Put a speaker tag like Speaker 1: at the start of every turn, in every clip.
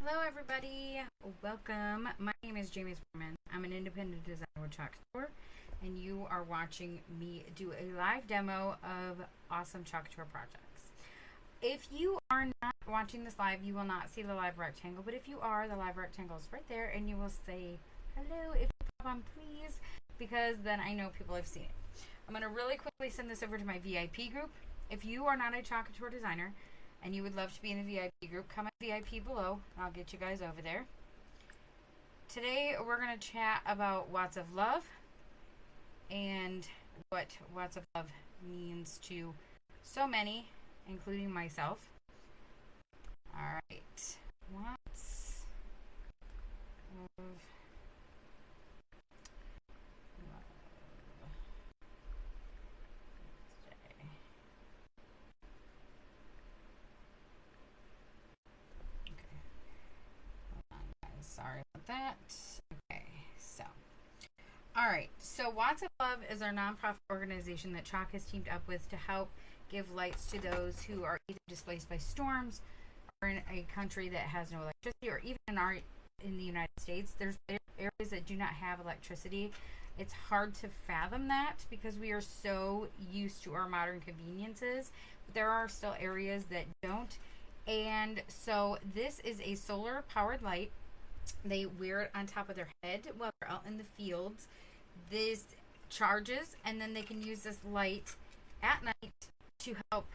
Speaker 1: Hello everybody, welcome. My name is Jamie Sporman. I'm an independent designer with Couture, and you are watching me do a live demo of awesome Couture projects. If you are not watching this live, you will not see the live rectangle, but if you are, the live rectangle is right there, and you will say hello if you pop on please, because then I know people have seen it. I'm going to really quickly send this over to my VIP group. If you are not a Couture designer, and you would love to be in the VIP group, comment VIP below. I'll get you guys over there. Today we're going to chat about Watts of Love and what Watts of Love means to so many, including myself. Alright, Watts of Love. Sorry about that. Okay, so. Alright, so Watts of Love is our nonprofit organization that Chalk has teamed up with to help give lights to those who are either displaced by storms or in a country that has no electricity, or even in the United States, there's areas that do not have electricity. It's hard to fathom that because we are so used to our modern conveniences, but there are still areas that don't. And so this is a solar powered light. They wear it on top of their head while they're out in the fields. This charges, and then they can use this light at night to help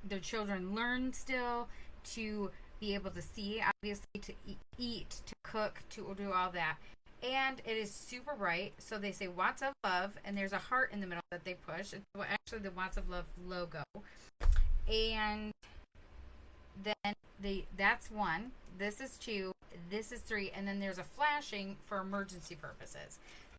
Speaker 1: their children learn still, to be able to see, obviously, to eat, to cook, to do all that. And it is super bright, so they say Watts of Love, and there's a heart in the middle that they push. It's actually the Watts of Love logo. And then that's one, this is two, this is three, and then there's a flashing for emergency purposes.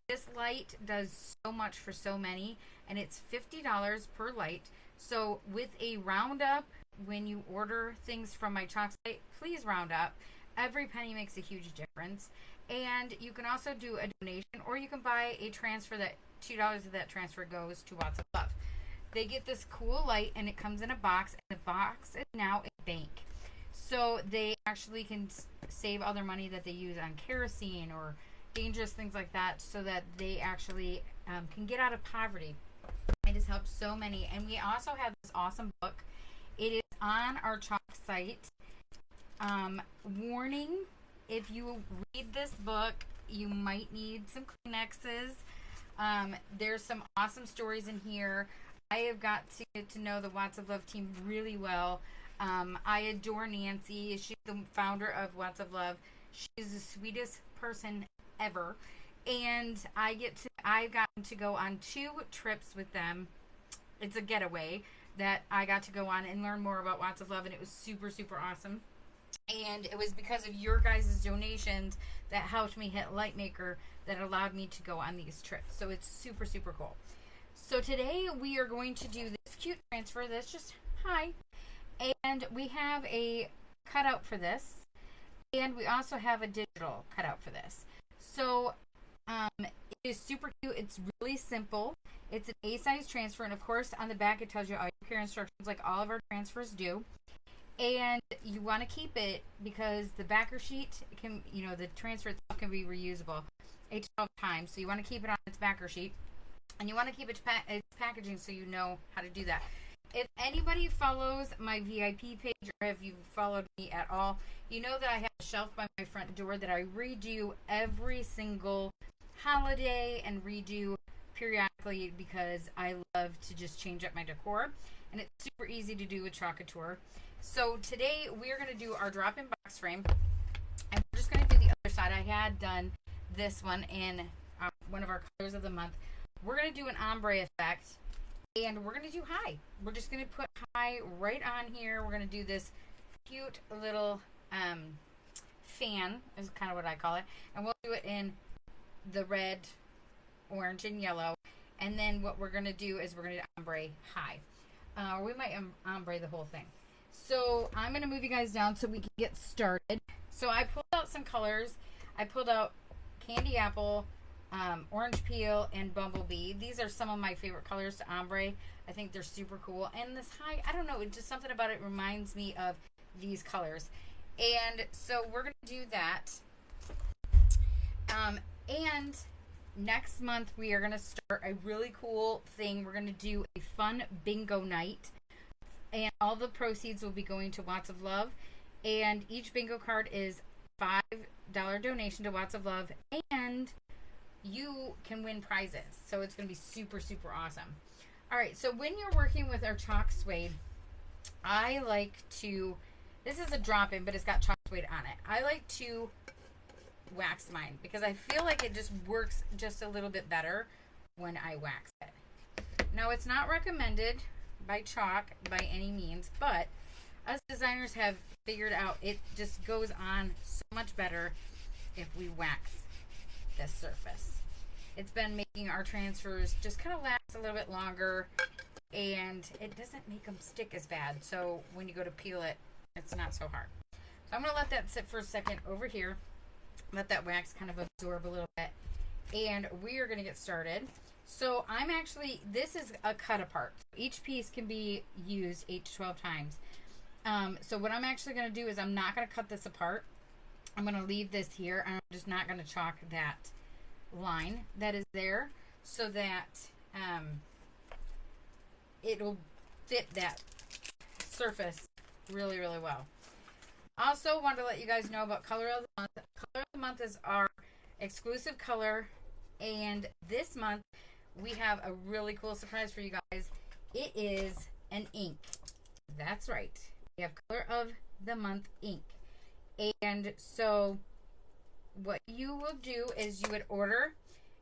Speaker 1: This light does so much for so many, and it's $50 per light. So with a roundup, when you order things from my Chalk site, please round up. Every penny makes a huge difference. And you can also do a donation, or you can buy a transfer that $2 of that transfer goes to Watts of Love. They get this cool light, and it comes in a box, and the box is now a bank. So they actually can save all their money that they use on kerosene or dangerous things like that, so that they actually can get out of poverty. It has helped so many. And we also have this awesome book. It is on our Chalk site. Warning, if you read this book, you might need some Kleenexes. There's some awesome stories in here. I have got to get to know the Watts of Love team really well. I adore Nancy. She's the founder of Watts of Love. She's the sweetest person ever. And I've gotten to go on 2 trips with them. It's a getaway that I got to go on and learn more about Watts of Love, and it was super, super awesome. And it was because of your guys' donations that helped me hit Lightmaker that allowed me to go on these trips. So it's super, super cool. So today we are going to do this cute transfer that's just hi. And we have a cutout for this. And we also have a digital cutout for this. So it is super cute. It's really simple. It's an A-size transfer. And of course on the back it tells you all your care instructions like all of our transfers do. And you want to keep it because the backer sheet can, the transfer itself can be reusable 8 to 12 times. So you want to keep it on its backer sheet. And you want to keep its packaging so you know how to do that. If anybody follows my VIP page, or if you've followed me at all, you know that I have a shelf by my front door that I redo every single holiday and redo periodically because I love to just change up my decor. And it's super easy to do with Couture. So today we are going to do our drop-in box frame. And we're just going to do the other side. I had done this one in one of our colors of the month. We're going to do an ombre effect, and we're going to do high. We're just going to put high right on here. We're going to do this cute little fan, is kind of what I call it. And we'll do it in the red, orange, and yellow. And then what we're going to do is we're going to do ombre high. We might ombre the whole thing. So I'm going to move you guys down so we can get started. So I pulled out some colors. I pulled out Candy Apple, Orange Peel, and Bumblebee. These are some of my favorite colors to ombre. I think they're super cool. And this high, I don't know, it's just something about it reminds me of these colors. And so we're going to do that. And next month we are going to start a really cool thing. We're going to do a fun bingo night. And all the proceeds will be going to Watts of Love. And each bingo card is $5 donation to Watts of Love. And you can win prizes. So it's going to be super, super awesome. All right, so when you're working with our chalk suede, I like to, this is a drop-in, but it's got chalk suede on it. I like to wax mine because I feel like it just works just a little bit better when I wax it. Now, it's not recommended by chalk by any means, but us designers have figured out it just goes on so much better if we wax this surface. It's been making our transfers just kind of last a little bit longer, and it doesn't make them stick as bad. So when you go to peel it, it's not so hard. So I'm going to let that sit for a second over here. Let that wax kind of absorb a little bit. And we are going to get started. So I'm actually, this is a cut apart. Each piece can be used 8 to 12 times. So what I'm actually going to do is I'm not going to cut this apart. I'm going to leave this here, and I'm just not going to chalk that line that is there so that it'll fit that surface really, really well. Also want to let you guys know about Color of the Month. Color of the Month is our exclusive color, and this month we have a really cool surprise for you guys. It is an ink. That's right. We have Color of the Month ink. And so what you will do is you would order,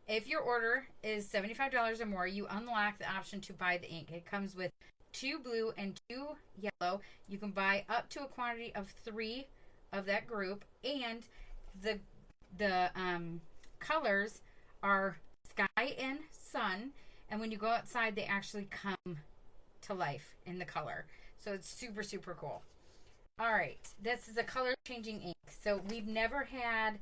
Speaker 1: if your order is $75 or more, you unlock the option to buy the ink. It comes with 2 blue and 2 yellow. You can buy up to a quantity of 3 of that group, and the colors are sky and sun, and when you go outside they actually come to life in the color. So it's super, super cool. All right, this is a color changing ink. So we've never had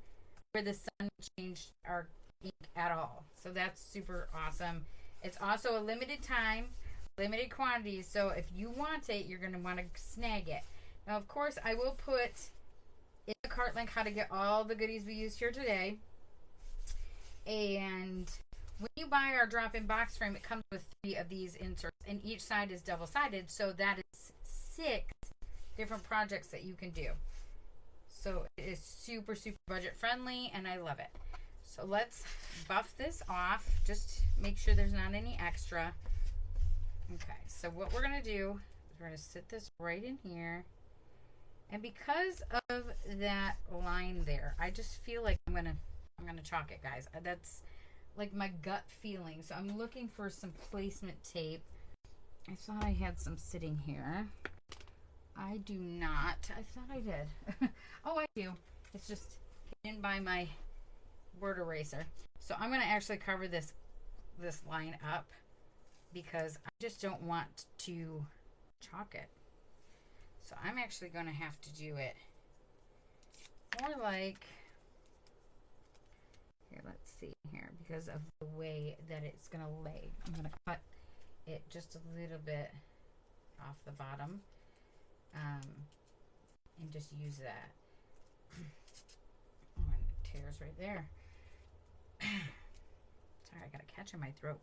Speaker 1: where the sun changed our ink at all. So that's super awesome. It's also a limited time, limited quantities. So if you want it, you're going to want to snag it. Now, of course, I will put in the cart link how to get all the goodies we used here today. And when you buy our drop-in box frame, it comes with 3 of these inserts, and each side is double-sided. So that is 6 different projects that you can do. So it is super, super budget friendly, and I love it. So let's buff this off. Just make sure there's not any extra. Okay, so what we're going to do is we're going to sit this right in here. And because of that line there, I just feel like I'm going to chalk it, guys. That's like my gut feeling. So I'm looking for some placement tape. I thought I had some sitting here. I do not. I thought I did. Oh, I do. It's just hidden by my word eraser. So I'm going to actually cover this line up because I just don't want to chalk it. So I'm actually going to have to do it more like, here, let's see here, because of the way that it's going to lay. I'm going to cut it just a little bit off the bottom. And just use that. Oh, and it tears right there. Sorry, I got a catch in my throat.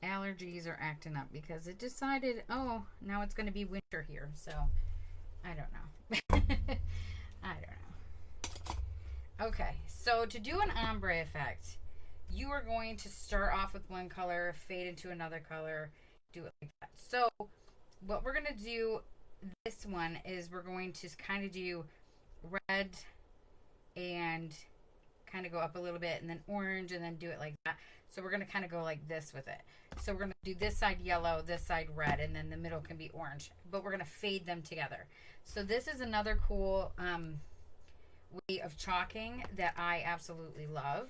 Speaker 1: Allergies are acting up because it decided, oh, now it's going to be winter here. So, I don't know. I don't know. Okay, so to do an ombre effect, you are going to start off with one color, fade into another color, do it like that. So, what we're going to do this one is we're going to kind of do red and kind of go up a little bit, and then orange, and then do it like that. So we're going to kind of go like this with it. So we're going to do this side yellow, this side red, and then the middle can be orange. But we're going to fade them together. So this is another cool way of chalking that I absolutely love.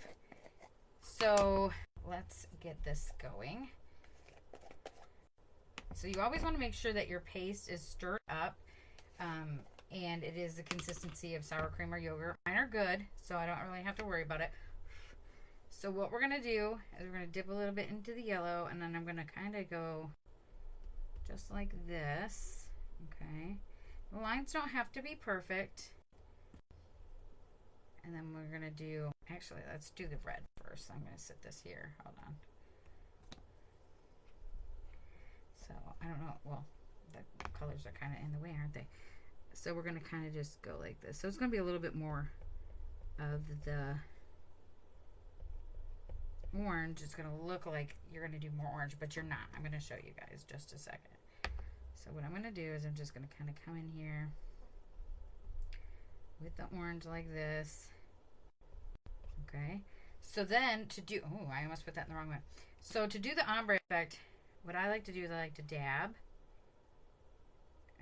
Speaker 1: So let's get this going. So you always want to make sure that your paste is stirred up and it is the consistency of sour cream or yogurt. Mine are good, so I don't really have to worry about it. So what we're going to do is we're going to dip a little bit into the yellow, and then I'm going to kind of go just like this. Okay. The lines don't have to be perfect. And then we're going to do, actually, let's do the red first. I'm going to sit this here. Hold on. So, I don't know. Well, the colors are kind of in the way, aren't they? So, we're going to kind of just go like this. So, it's going to be a little bit more of the orange. It's going to look like you're going to do more orange, but you're not. I'm going to show you guys just a second. So, what I'm going to do is I'm just going to kind of come in here with the orange like this. Okay, so then to do, oh, I almost put that in the wrong way. So to do the ombre effect, what I like to do is I like to dab.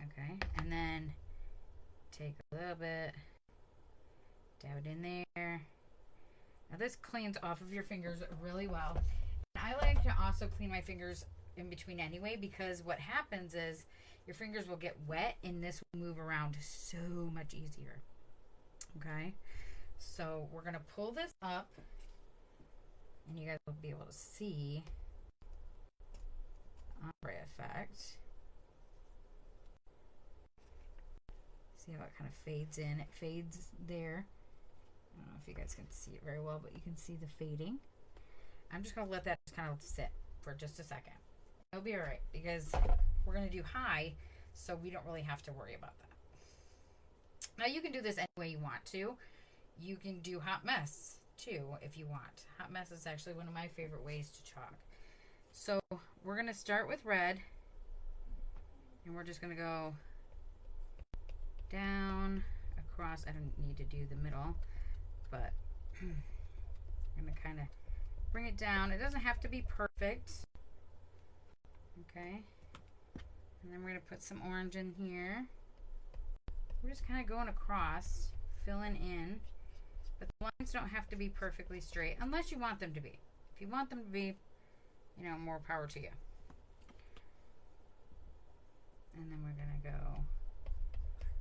Speaker 1: Okay, and then take a little bit, dab it in there. Now this cleans off of your fingers really well. And I like to also clean my fingers in between anyway, because what happens is your fingers will get wet and this will move around so much easier. Okay. So we're going to pull this up and you guys will be able to see the ombre effect. See how it kind of fades in. It fades there. I don't know if you guys can see it very well, but you can see the fading. I'm just going to let that just kind of sit for just a second. It'll be all right because we're going to do high, so we don't really have to worry about that. Now you can do this any way you want to. You can do hot mess too if you want. Hot mess is actually one of my favorite ways to chalk. So we're going to start with red and we're just going to go down across. I don't need to do the middle, but I'm going to kind of bring it down. It doesn't have to be perfect. Okay. And then we're going to put some orange in here. We're just kind of going across, filling in. But the lines don't have to be perfectly straight unless you want them to be. If you want them to be, you know, more power to you. And then we're going to go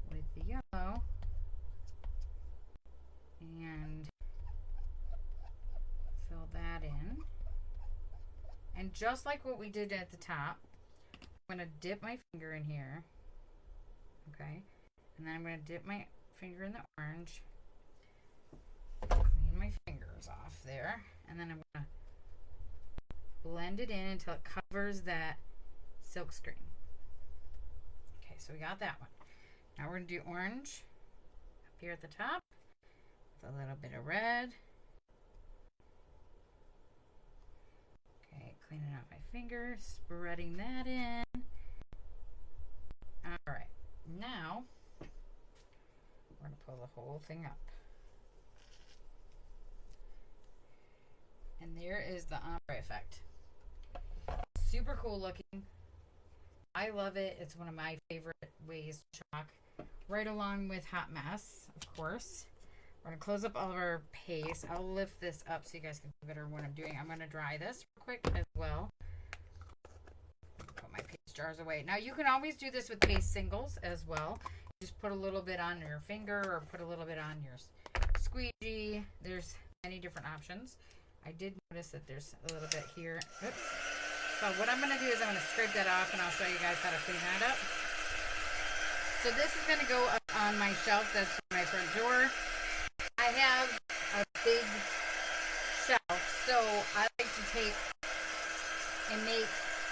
Speaker 1: with the yellow and fill that in. And just like what we did at the top, I'm going to dip my finger in here. Okay. And then I'm going to dip my finger in the orange. Clean my fingers off there. And then I'm going to blend it in until it covers that silk screen. Okay, so we got that one. Now we're going to do orange up here at the top with a little bit of red. Okay, cleaning out my finger, spreading that in. All right, now we're going to pull the whole thing up. And there is the ombre effect. Super cool looking. I love it. It's one of my favorite ways to chalk. Right along with Hot Mess, of course. We're going to close up all of our paste. I'll lift this up so you guys can see better what I'm doing. I'm going to dry this real quick as well. Put my paste jars away. Now you can always do this with paste singles as well. Just put a little bit on your finger or put a little bit on your squeegee. There's many different options. I did notice that there's a little bit here. Oops. So what I'm going to do is I'm going to scrape that off and I'll show you guys how to clean that up. So this is going to go up on my shelf that's in my front door. I have a big shelf, so I like to take and make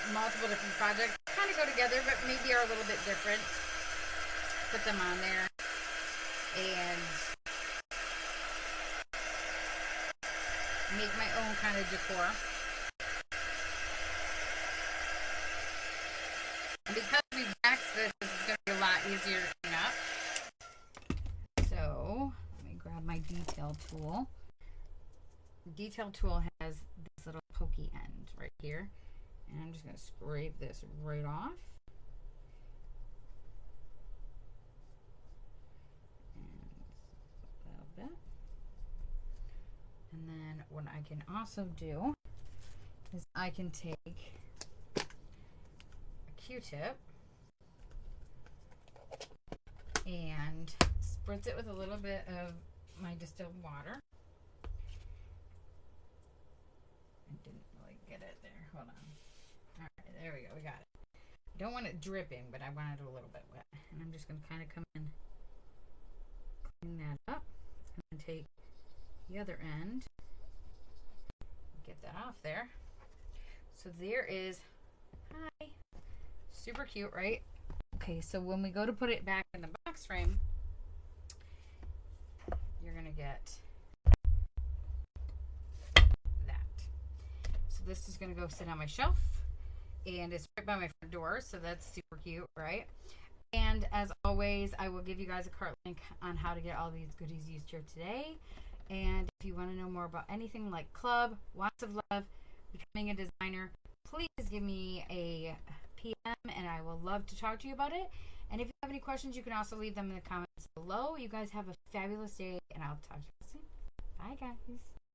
Speaker 1: multiple different projects. Kind of go together, but maybe are a little bit different. Put them on there. And make my own kind of decor. And because we waxed this, this is going to be a lot easier to clean up. So, let me grab my detail tool. The detail tool has this little pokey end right here. And I'm just going to scrape this right off. And a little bit. And then what I can also do is I can take a Q-tip and spritz it with a little bit of my distilled water. I didn't really get it there. Hold on. Alright, there we go. We got it. Don't want it dripping, but I want it a little bit wet. And I'm just going to kind of come in, clean that up, and take the other end, get that off there. So there is, hi, super cute, right? Okay, so when we go to put it back in the box frame, you're going to get that. So this is going to go sit on my shelf, and it's right by my front door, so that's super cute, right? And as always, I will give you guys a cart link on how to get all these goodies used here today. And if you want to know more about anything like club, Watts of Love, becoming a designer, please give me a PM and I will love to talk to you about it. And if you have any questions, you can also leave them in the comments below. You guys have a fabulous day, and I'll talk to you soon. Bye, guys.